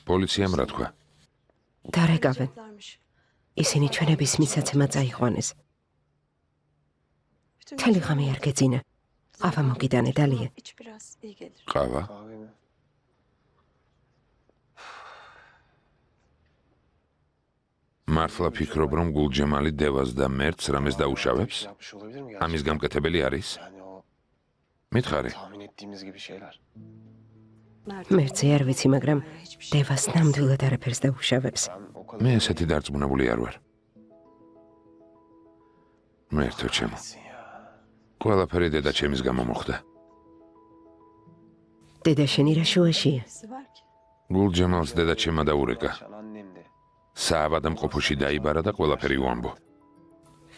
პოლიციამ რა თქვა? დარეკავენ. ისინი ჩვენების მისაცემად წაიყვანეს. მთელი ღამე არ გეძინა. ყავა მოგიდანე დალია. ყავა? მართლა ფიქრობ, რომ გულჯემალი დევას და მერტს რამეს დაუშავებს? ამის გამკეთებელი არის? მითხარი. მერტზე არ ვიცი, მაგრამ დევას ნამდვილად არაფერს დაუშავებს. მე ესეთი დარწმუნებული არ ვარ. მერტო ჩემო. ყველაფერი დედა ჩემის გამო მოხდა. დედა შენი რა შუაშია? გულჯემალს დედა ჩემმა დაურეკა. საავადმყოფოში დაიბარა და ყველაფერი უამბო.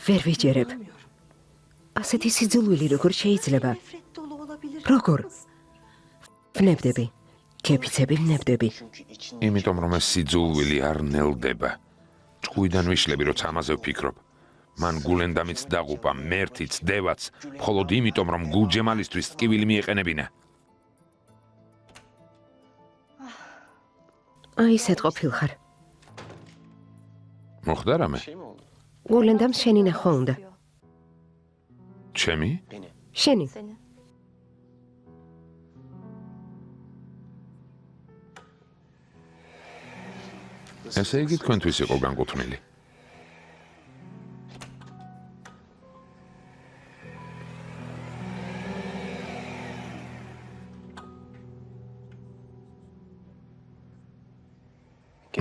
ვერ ვიჯერებ. ასეთი სიძულვილი როგორ შეიძლება? როგორ? ვნებდები. ქეფიცები ვნებდები. იმიტომ რომ ეს სიძულვილი არ ნელდება. ჭყვიდან ვიშლები, როცა ამაზე ვფიქრობ. მან გულენდამიც დაღუპა, მერტიც, დევაც, მხოლოდ იმიტომ, რომ გულჯემალისთვის ტკივილი მიეყენებინა. აი, ისეთ ყოფილ ხარ. მოხდა რამე? გულენდამ შენი ნახვა უნდა. ჩემი? შენი. ესე იგი თქვენთვის იყო განკუთვნილი.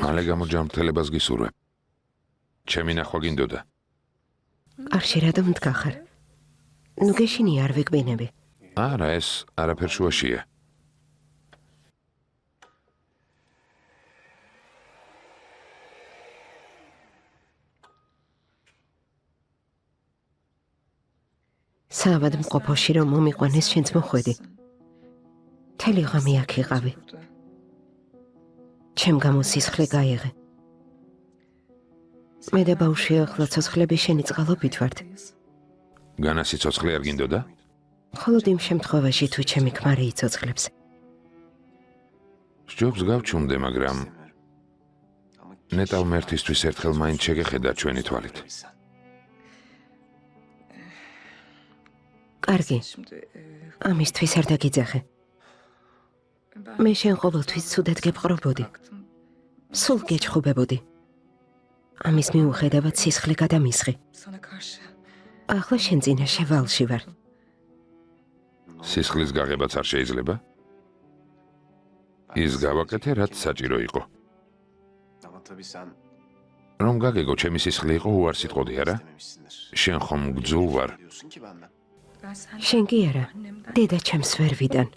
მალე გამოჯამრთელებას გისურვებ. ჩემი ნახვა გინდოდა. არ შერადო მდგახარ. ნუ გეშინი არ ვეკვინები. არა, ეს არაფერ შუაშია. საავადმყოფოში რომ მომიყვანეს შენც მოხვედი. მთელი ღამე აქ იყავი. ჩემ გამო სისხლი გაიღე. მე და ბავშვი ახლა ცოცხლები შენი წყალობით ვართ. განა სიცოცხლე არ გინდოდა? მხოლოდ იმ შემთხვევაში თუ ჩემი ქმარი იცოცხლებს. სჯობს გავჩუმდე, მაგრამ ნეტავ მერტისთვის ერთხელ მაინც შეგეხედა ჩვენი თვალით. კარგი. ამისთვის არ დაგიძახე. მე შენ ყოველთვის ცუდად გეპყრობოდი. სულ გეჩხუბებოდი. ამის მიუხედავად სისხლი გადამისხი. ახლა შენ წინაშე ვალში ვარ. სისხლის გაღებაც არ შეიძლება? ის გავაკეთე, რაც საჭირო იყო. რომ გაგეგო ჩემი სისხლი იყო, უარს იტყოდი, არა? შენ ხომ გძულ ვარ. შენ კი არა, დედა ჩემს ვერ ვიდან.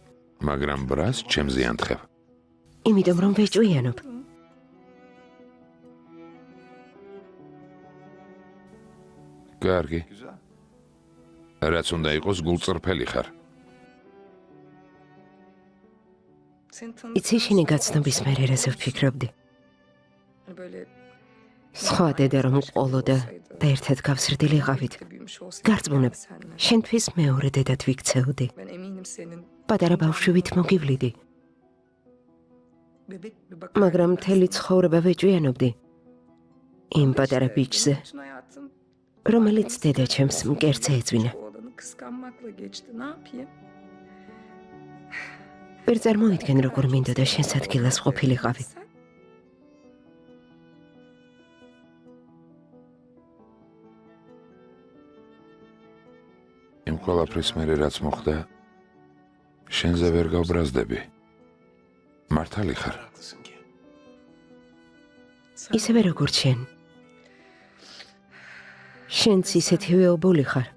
მაგრამ ბრას ჩემზე ანთხევ. იმიტომ რომ ვეჭვიანობ. კარგი. რაც უნდა იყოს, გულწრფელი ხარ. იცი შენი გაცნობის მერე რაზე ვფიქრობდი. სხვა დედა რომ ყოლოდა და ერთად გავსრდილიყავით. გარწმუნებ, შენთვის მეორე დედად ვიქცეოდი. პატარა ბავშვივით მოგივლიდი. მაგრამ მთელი ცხოვრება ვეჭვიანობდი იმ პატარა ბიჭზე, რომელიც დედა ჩემს მკერდზე ეძვინა. ვერ წარმოიდგენ, როგორ მინდოდა შენს ადგილას ყოფილიყავი. იმ ყველაფრის მერე რაც მოხდა, შენზე ვერ გავბრაზდები. მართალი ხარ? ისევე როგორც შენ. შენც ისეთივე ობოლი ხარ,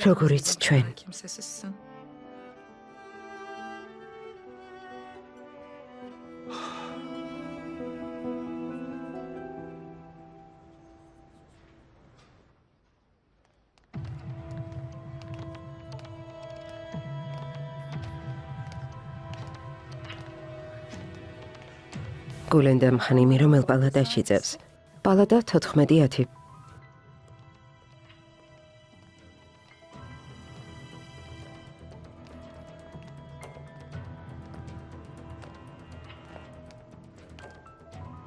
როგორიც ჩვენ. გულენდამ ხანიმი რომელ პალატაში წევს? პალატა 14-10.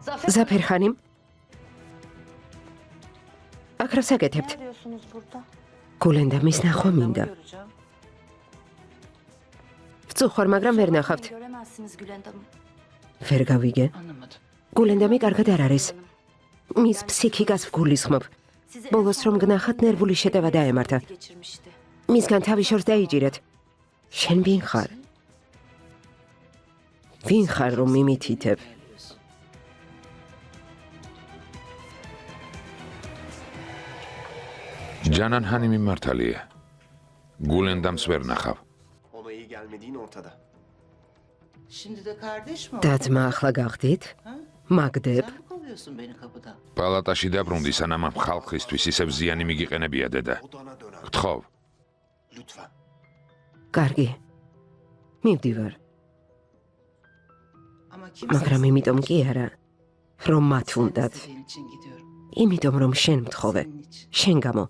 Zafer Hanım. Აქ რას აკეთებთ? გულენდა მის ნახვა მინდა. ვწუხარ, მაგრამ ვერ ნახავთ. ვერ გავიგე. გულენდამი კარგად არ არის. მის ფსიქიკას ვგულისხმობ. ბოლოს რომ გნახათ, ნერვული შეტევა დაემართა. მისგან თავი შორს დაიჭირეთ. შენ ვინ ხარ? ვინ ხარ რომ მიმითითებ? Canan Hanım'ın martalıya. Gulendam ver naxav. Ona iyi gelmediğin ortada. Şimdi de kardeş mi? Dadma axla gağdid? Magdeb? Sen mi kovuyorsun beni kapıda? Palatashi dabrunди sanam am xalqistvis iseb ziyani migiqenebia deda. Odana dön artık. Gtxov. Lütfen. Კარგი. მივდივარ. Ama kim მაგრამ იმიტომ კი არა, რომ მათ უნდათ. senin için gidiyorum. იმიტომ რომ შენ მთხოვე. შენ გამო.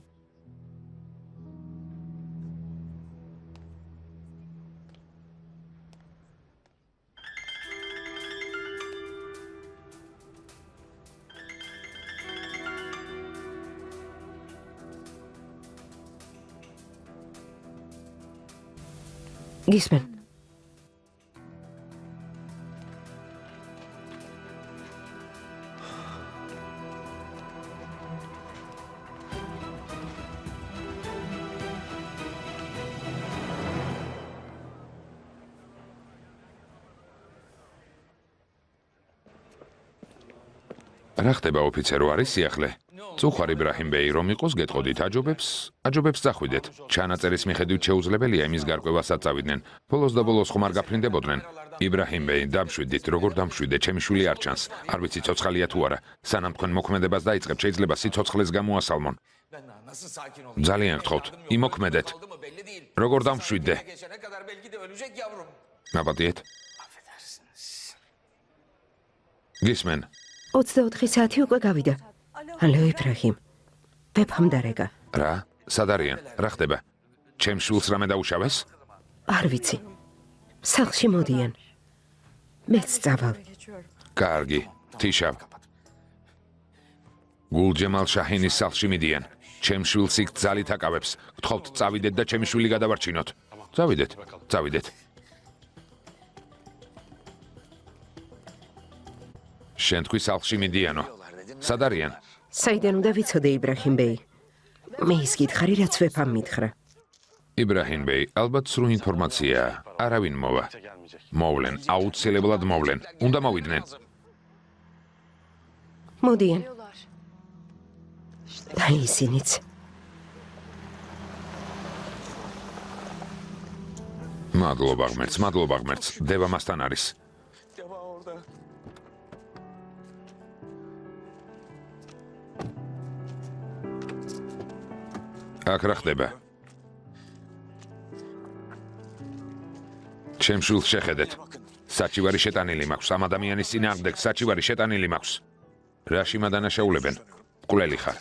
გისმენ. რა ხდება ოფიცერო არის სიახლე? წუხარ იბრაჰიმ ბეი რომ იყოს გეტყოდით აჯობებს წახვიდეთ. ჩანაწერის მიხედვით შეუძლებელია იმის გარკვევასაც წავიდნენ. ბოლოს და ბოლოს ხომ არ გაფრინდებოდნენ. იბრაჰიმ ბეი დამშვიდით, როგორ დამშვიდეთ, ჩემი შვილი არ ჩანს. არ ვიცი ცოცხალია თუ არა. სანამ თქვენ მოქმედებას დაიწყებთ, შეიძლება სიცოცხლეს გამოასალმონ. ძალიან გთხოვთ, იმოქმედეთ. როგორ დამშვიდე? ნაპატიეთ? გისმენ. 24 საათი უკვე გავიდა. ალო იბრაჰიმ. ბეფამ დარეგა. რა? სად არიან? რა ხდება? ჩემ შვილს რამე დაუშავეს? არ ვიცი. სახლში მოდიან. მეც წავალ. კარგი, თიშავ. გულჯემალ შაჰინის სახლში მიდიან. ჩემ შვილს იქ ძალით აკავებს. გთხოვთ, წავიდეთ და ჩემი შვილი გადავარჩინოთ. წავიდეთ. შენ თქვი სახლში მიდიანო. სად არიან? საიდან უნდა ვიცოდე იბრაჰიმ ბეი? მე ის გითხარი, რაც ვეფამ მითხრა. იბრაჰიმ ბეი, ალბათ სრულ ინფორმაციაა. არავინ მოვა. მოვლენ, აუცილებლად მოვლენ. უნდა მოვიდნენ. მოდიან. და ისინიც. მადლობა ღმერთს. დევა მასთან არის. Deva orada. აქ რა ხდება? ჩემ შვილს შეხედეთ. საჩივარი შეტანილი მაქვს. ამ ადამიანის წინააღმდეგ საჩივარი შეტანილი მაქვს. რაში მადანაშაულებენ? მკვლელი ხარ.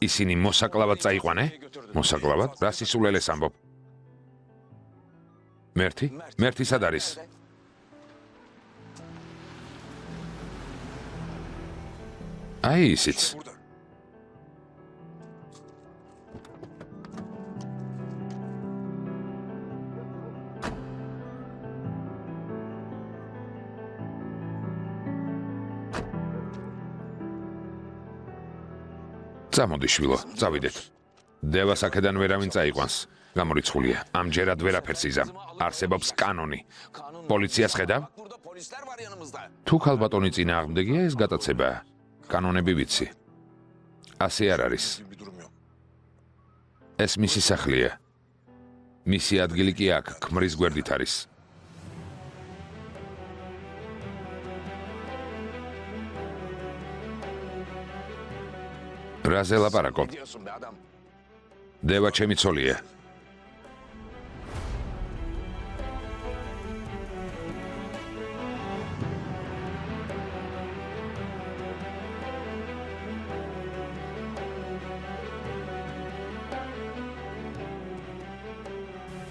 ისინი მოსაკლავად წაიყვანე? მოსაკლავად? რა სისულელეს ამბობ? მერთი სად არის? აი ისიც. წამოდი შვილო, წავიდეთ. დევას აქედან ვერავინ წაიყვანს. გამორიცხულია. ამჯერად ვერაფერს იზამ. არსებობს კანონი. პოლიციას ხედავ? თუ ქალბატონი წინააღმდეგია, ეს გატაცებაა. კანონები ვიცი. ასე არ არის. ეს მისი სახლია. მისი ადგილი კი აქ, ქმრის გვერდით არის. რაზე ლაპარაკობ? დევა ჩემი ცოლია.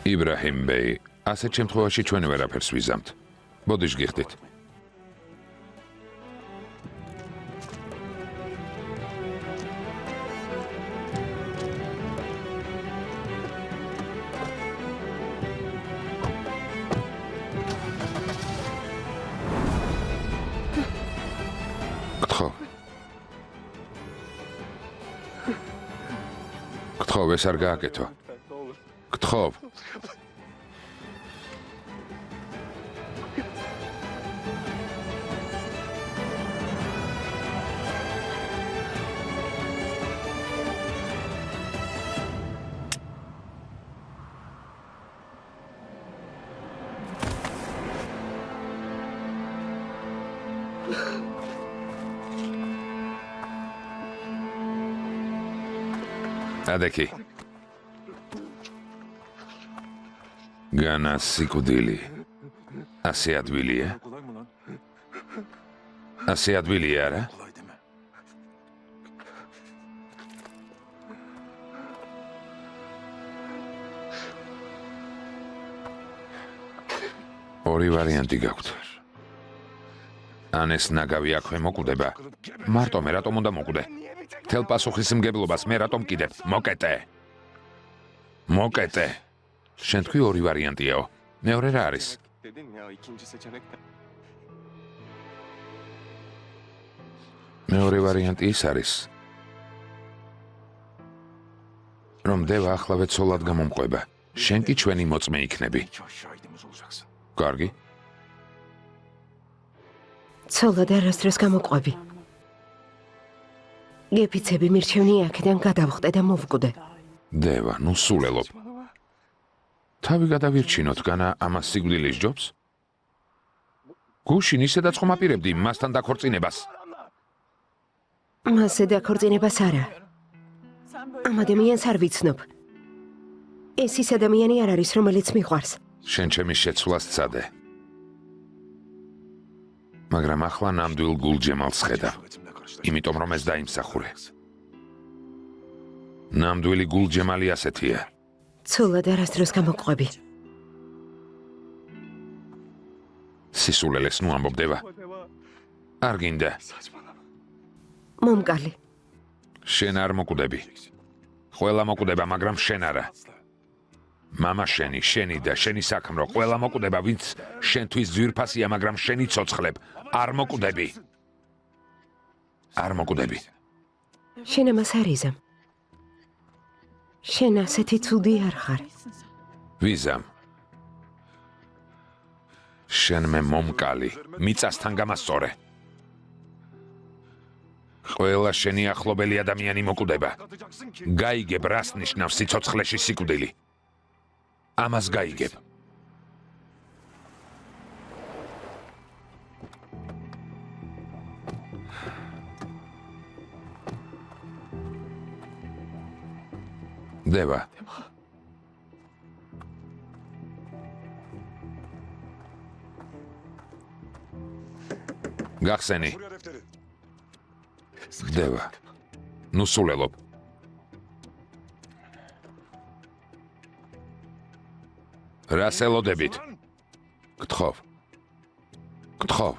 იბრაჰიმ ბეი, ასეთ შემთხვევაში ჩვენ ვერაფერს ვიზამთ. ბოდიშ გიხდით. გთხოვ, ეს არ გააკეთო. გთხოვ. ადექი. განა სიკვდილი. ასე ადვილია? ასე ადვილია არა? ორი ვარიანტი გაქვთ. ან ეს ნაგავი აქვე მოკვდება, მარტო მე რატომ უნდა მოკვდე? თელ პასუხისმგებლობას მე რატომ კიდებ? მოკეტე. მოკეტე. შენ თქვი ორი ვარიანტიაო. მეორე რა არის? Dedin ya ikinci seçenek de. მეორე ვარიანტი ის არის, რომ დევა ახლავე ცოლად გამომყვება. შენ კი ჩვენი მოწმე იქნები. İki aşağı idimiz olacaksın. კარგი? ცოლად არასდროს გამოყვები. გეფიცები მირჩევნი აქედან გადავხტე და მოვკვდე. დევა, ნუ სულელობ. თავი გადავირჩინოთ, განა ამას სიკვდილის ჯობს? გუშინ ისედაც ხომ აპირებდი მასთან დაქორწინებას. მასზე დაქორწინებას არა. ამ ადამიანს არ ვიცნობ. ეს ის ადამიანი არ არის, რომელიც მიყვარს. შენ ჩემი შეცვლას წადე. მაგრამ ახლა ნამდვილ გულჯემალს ხედავ. იმიტომ რომ ეს დაიმსახურე. ნამდვილი გულჯემალი ასეთია. ცოლად არასდროს გამოყვები. სისულელეს ნუ ამბობ დევა. არ გინდა. მომკალი. შენ არ მოკვდები. ყველა მოკვდება, მაგრამ შენ არა. მამა შენი, შენი და შენი საქმრო, ყველა მოკვდება, ვინც შენთვის ძვირფასია, მაგრამ შენი ცოცხლებ. არ მოკვდები. არ მოკვდები. შენ ამას არ იზამ. შენ ასეთი ცუდი არ ხარ. ვიზამ. შენ მე მომკალი, მიწასთან გამასწორე. ყველა შენი ახლობელი ადამიანი მოკვდება. გაიგებ, რას ნიშნავს სიცოცხლეში სიკვდილი. ამას გაიგებ. დევა. გახსენი. დევა. ნუ სულელობ. რას ელოდებით? გთხოვ. გთხოვ.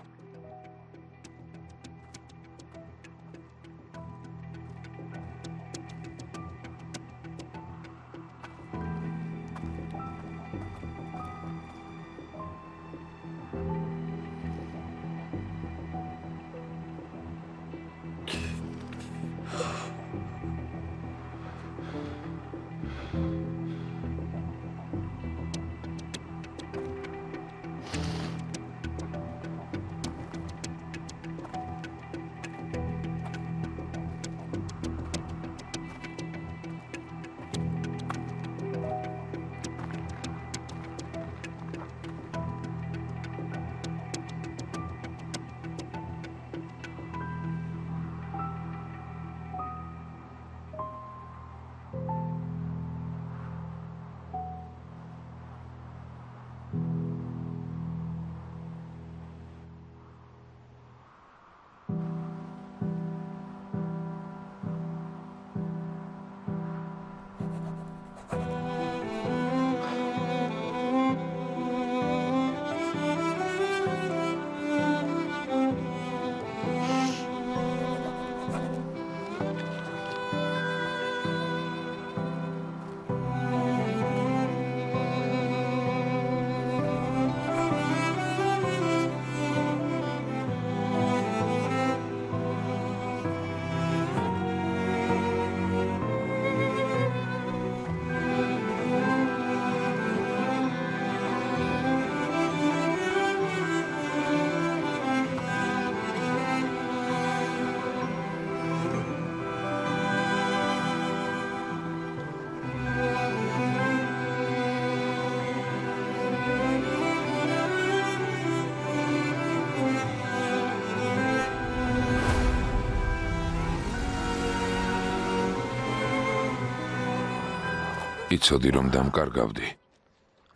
იცოდი რომ დამკარგავდი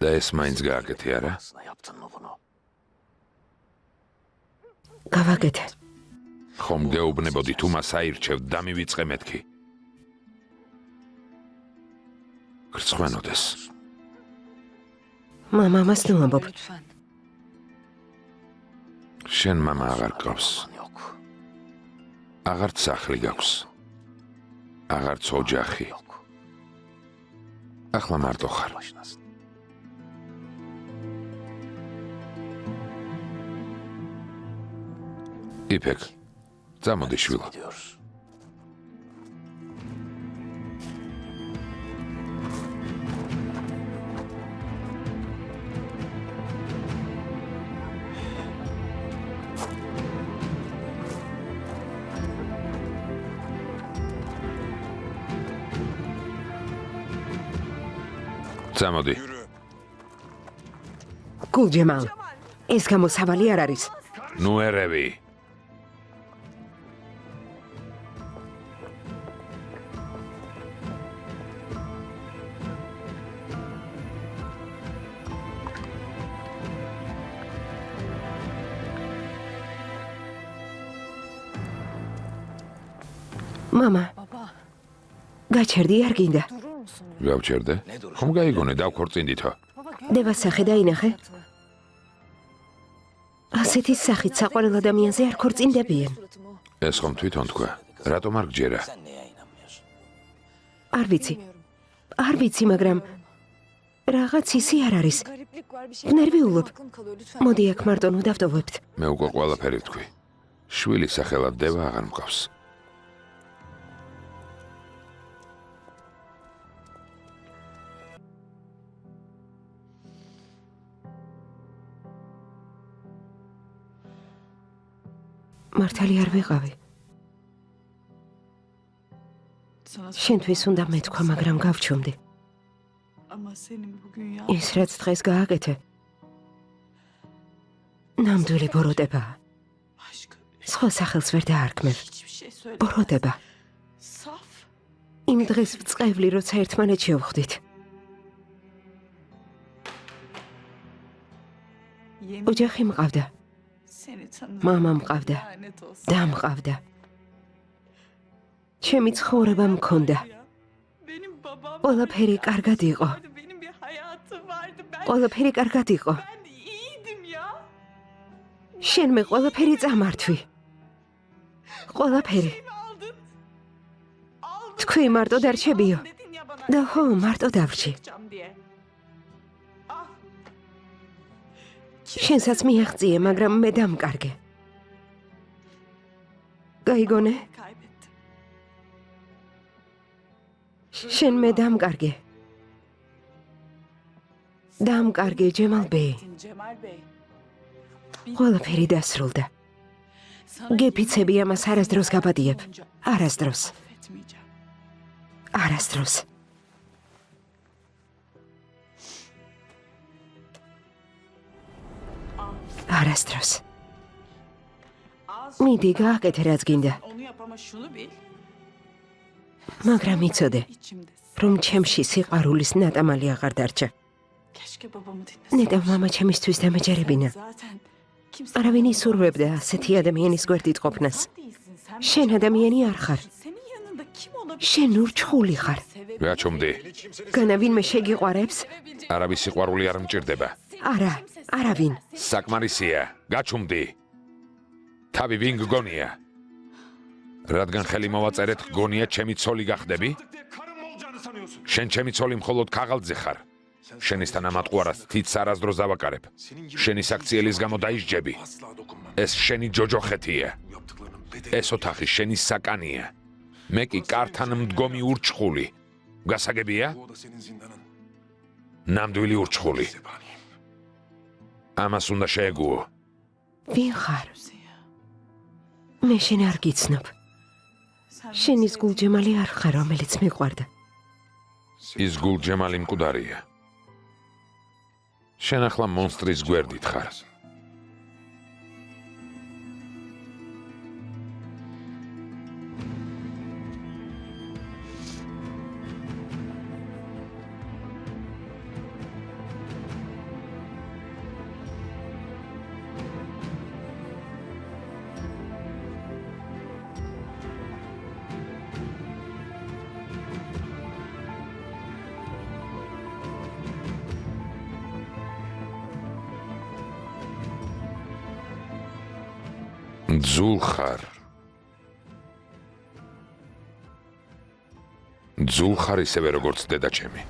და ეს მაინც გააკეთე არა? გავაკეთე. ხომ გეუბნებოდი თუ მას აირჩევ და მივიწყე მეთქი. გრცხვენოდეს. მამა მას ნუ ამბობ. Lütfen. შენ მამა აღარ გყავს. აღარც სახლი გაქვს. აღარც ოჯახი. ახლა მარტო ხარ. იფეკ, წამოდი შვილო. წამოდი. გულჯემალ, ეს გამოსავალი არ არის. ნუ ერევი. მამა, გაჩერდი არ გინდა. გავჩერდე? ხომ გაიგონე დავქორწინდითო? დევასახე და ინახე. ასეთი სახით საყვარელ ადამიანზე არ ქორწინდებიან. ეს ხომ თვითონ თქვა. რატომ არ გჯერა? არ ვიცი, მაგრამ რაღაც ისი არ არის. ნერვიულობ. მოდი აქ მარტო ნუ დავტოვებთ. მე უკვე ყველაფერი თქვი. შვილის სახელად დევა აღარ მყავს. მართალი არ ვიყავი. შენთვის უნდა მეთქვა, მაგრამ გავჩუმდი. ის რაც დღეს გააკეთე. ნამდვილი ბოროტებაა. სხვა სახელს ვერ დაარქმევ. ბოროტება. იმ დღეს ვწყევლი, როცა ერთმანეთში ვხვდით. ოჯახი მყავდა. მამა მყავდა. და მყავდა. ჩემი ცხოვრება მქონდა. ყველაფერი კარგად იყო. ყველაფერი კარგად იყო. შენ მე ყველაფერი წამართვი. ყველაფერი. თქვი მარტო დარჩებიო. და ხო, მარტო დავრჩი. შენსაც მიაღწიე, მაგრამ მე დამკარგე. გაიგონე? შენ მე დამკარგე. დამკარგე, ჯემალ ბეი. ყველაფერი დასრულდა. გეფიცები ამას არასდროს გაბადიებ. არასდროს. არასდროს. არასდროს. მიდი გააკეთე რაც გინდა. მაგრამ იცოდე, რომ ჩემში სიყვარულის ნატამალი აღარ დარჩა. ნეტავ მამა ჩემისთვის დამეჯერებინა. არავინ ისურვებდა ასეთი ადამიანის გვერდით ყოფნას. შენ ადამიანი არ ხარ. შენ ურჩხული ხარ. გაჩუმდი. განა ვინმე შეგიყვარებს? არავის სიყვარული არ მჭირდება. არა, არავინ. საკმარისია. გაჩუმდი. თავი ვინ გგონია? რადგან ხელი მოვაწერეთ, გგონია ჩემი ცოლი გახდები? შენ ჩემი ცოლი მხოლოდ ქაღალდზე ხარ. შენისთან ამ ატყუარას თითს არასდროს დავაკარებ. შენი საქციელის გამო დაისჯები. ეს შენი ჯოჯოხეთია. ეს ოთახი შენი საკანია. მე კი კართან მდგომი ურჩხული. გასაგებია? ნამდვილი ურჩხული. ამას უნდა შეეგუო. ვინ ხარ? მე შენ არ გიცნობ. შენის გულჯემალი არ ხარ, რომელიც მიყვარდა. ის გულჯემალი მკვდარია. შენ ახლა მონსტრის გვერდით ხარ. ძულხარ. ძულხარ ისევე როგორც დედა ჩემი.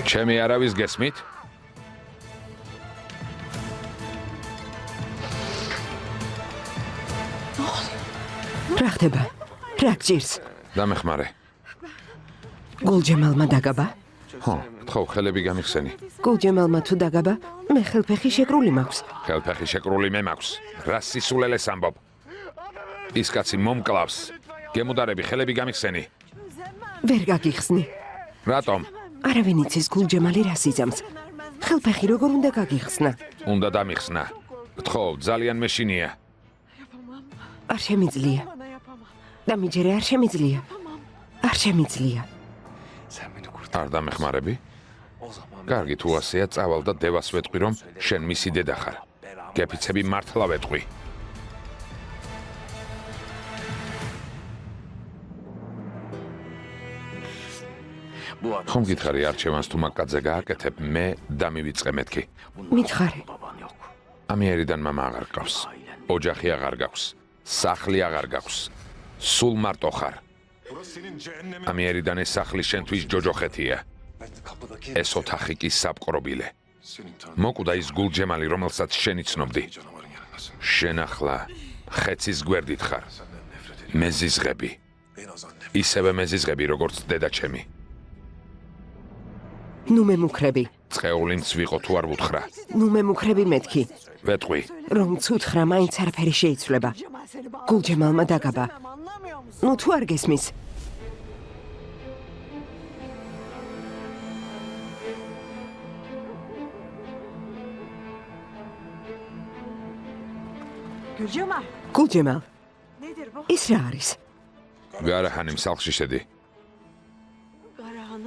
ჩემი არავის გესმით? რა ხდება? რა გჭირს? დამეხმარე. გულჯემალმა დაგაბა? ხო, თხოვ, ხელები გამიხსენი. გულჯემალმა თუ დაგაბა, მე ხელფეხი შეკრული მაქვს. ხელფეხი შეკრული მე მაქვს. რა სისულელეს ამბობ? ის კაცი მომკლავს. გემუდარები, ხელები გამიხსენი. ვერ გაგიხსნი. რატომ? არავინ იცის გულჯემალი რას იძამს. ხელფეხი როგორ უნდა გაგიხსნა? უნდა დამიხსნა. გთხოვ, ძალიან მეშინია. არ შემიძლია. დამიჯერე არ შემიძლია. არ შემიძლია. არ დამეხმარები? კარგი, თუ ასეა, წავალ და დევას ვეტყვი, რომ შენ მისი დედა ხარ. გეფიცები მართლა ვეტყვი. ხომ გითხარი არჩევანს თუ მაკაძე გააკეთებ, მე დამივიწყე მეთქი. მითხარი. ამიერიდან მამა აღარ გყავს. ოჯახი აღარ გაქვს. სახლი აღარ გაქვს. სულ მარტო ხარ. ამიერიდან ეს სახლი შენთვის ჯოჯოხეთია. ეს ოთახი კი საპყრობილე. მოკვდა ის გულჯემალი, რომელსაც შენ იცნობდი. შენ ახლა ხეცის გვერდით ხარ. მეზიზღები. ისევე მეზიზღები, როგორც დედა ჩემი. ნუ მემუქრები. წყეულიმ ვიყო თუ არ ვუთხრა. ნუ მემუქრები მეთქი. ვეტყვი. რომ ცუცხრა მაინც არაფერი შეიცვლება. გულჯემალმა დაგაბა. ნუ თუ არ გესმის. გულჯემალ. ის რა არის? გარაჰანიმ სახლში შედი.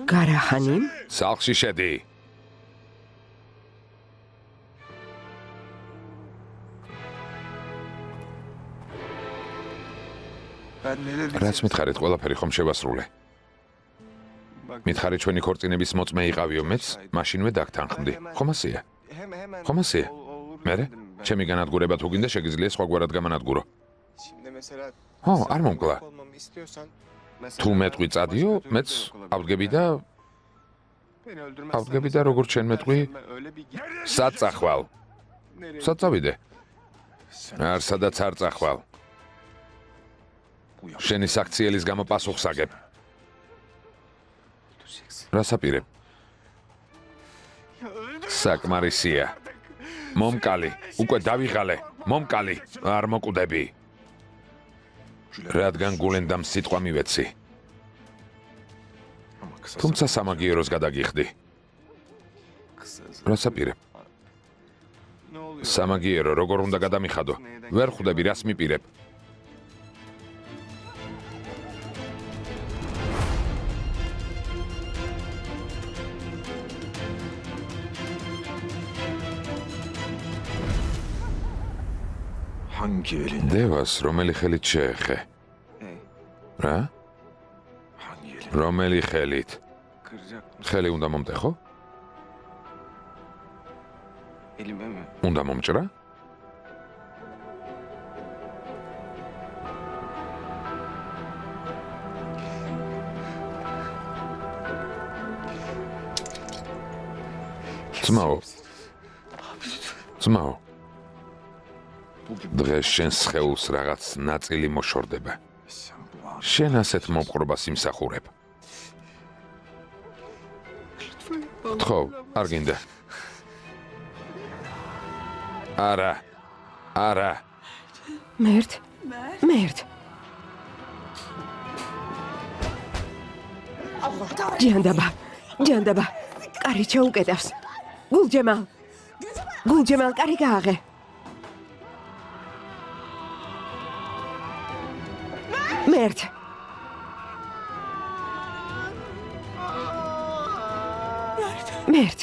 გარაჰანიმ? სახლში შედი. რაც მითხარით, ყველაფერი ხომ შევასრულე. მითხარი ჩვენი ქორწინების მოწმე იყავიო მეც, მაშინვე დაგთანხმდი. ხომ ასეა? ხომ ასეა? მერე? ჩემი განადგურება თუ გინდა შეგიძლია სხვაგვარად გამანადგურო. ხო, არ მომკლა. თუ მეტყვი წადიო, მეც ავდგები და როგორც შენ მეტყვი, სად წახვალ? სად წავიდე? არ სადაც არ წახვალ. შენი საქციელის გამო პასუხს აგებ. რას აპირებ? საკმარისია. მომკალი, უკვე დავიღალე, მომკალი, არ მოკვდები. რადგან გულენდამ სიტყვა მივეცი. თუმცა სამაგიეროს გადაგიხდი. რას აპირებ? სამაგიერო როგორ უნდა გადამიხადო? ვერ ხვდები რას მიპირებ. დევას რომელი ხელით შეეხე? რა? რომელი ხელით? ხელი უნდა მომტეხო? უნდა მომჭრა? ძმაო. დღეს შენ სხეულს რაღაც ნაწილი მოშორდება. შენ ასეთ მომყრობას იმსახურებ. თხოვ, არ გინდა. არა. მერტ. ჯანდაბა. კარი ჩაუკეტავს. გულჯემალ, კარი გააღე. მერთ.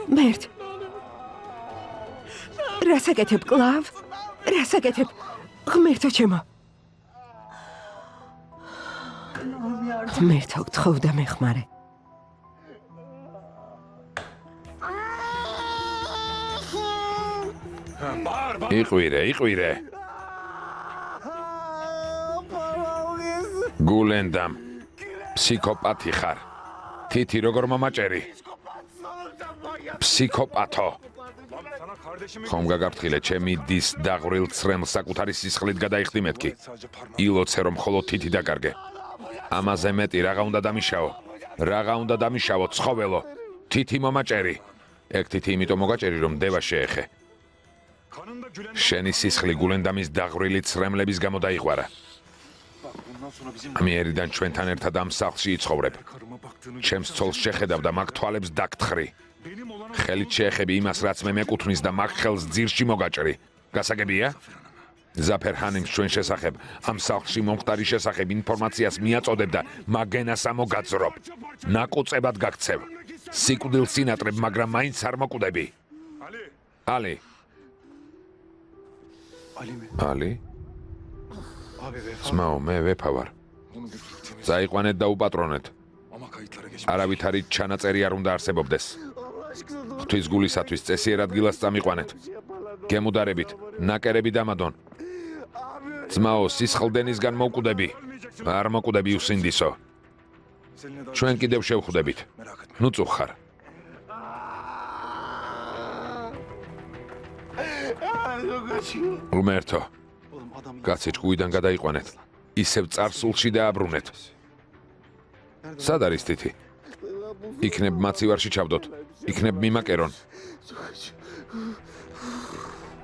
მერთ. რას აკეთებ, კლავ? რას აკეთებ? ღმერთო ჩემო. ღმერთო, გთხოვ და მეხმარე. იყვირე. გულენდამ, ფსიქოპათი ხარ. თითი როგორ მომაჭერი? ფსიქოპათო. ხომ გაგაფრთხილე, ჩემი დის დაღვრილ ცრემლს საკუთარი სისხლით გადაიხდი მეთქი. ილოცე რომ მხოლოდ თითი დაკარგე. ამაზე მეტი რაღა უნდა დამიშავო, ცხოველო. თითი მომაჭერი. ეგ თითი იმიტომ მოგაჭერი, რომ დევა შეეხე. შენი სისხლი გულენდამის დაღვრილი ცრემლების გამო დაიღვარა. ამიერიდან ჩვენთან ერთად ამ სახლში იცხოვრებ. ჩემს ცოლს შეხედავ და მაგ თვალებს დაგთხრი. ხელით შეეხები იმას, რაც მე მეკუთვნის და მაგ ხელს ძირში მოგაჭრი. გასაგებია? ზაფერჰანიმს ჩვენ შესახებ, ამ სახლში მომხდარი შესახებ ინფორმაციას მიაწოდებ და მაგენას ამოგაძრობ. ნაკუწებად გაქცევ. სიკვდილს წინატრებ, მაგრამ მაინც არ მოკვდები. ალი? ძმაო, მე ვეფა ვარ. წაიყვანეთ და უპატრონეთ. არავითარი ჩანაწერი არ უნდა არსებობდეს. ღვთის გულისათვის წესიერ ადგილას წამიყვანეთ. გემუდარებით, ნაკერები დამადონ. ძმაო, სისხლდენისგან მოვკვდები. არ მოკვდები უსინდისო. ჩვენ კიდევ შევხვდებით. ნუ წუხარ. ღმერთო, კაცი ჭკუიდან გადაიყვანეთ. ისევ წარსულში დააბრუნეთ. სად არის თითი? იქნებ მაცივარში ჩავდოთ. იქნებ მიმაკერონ.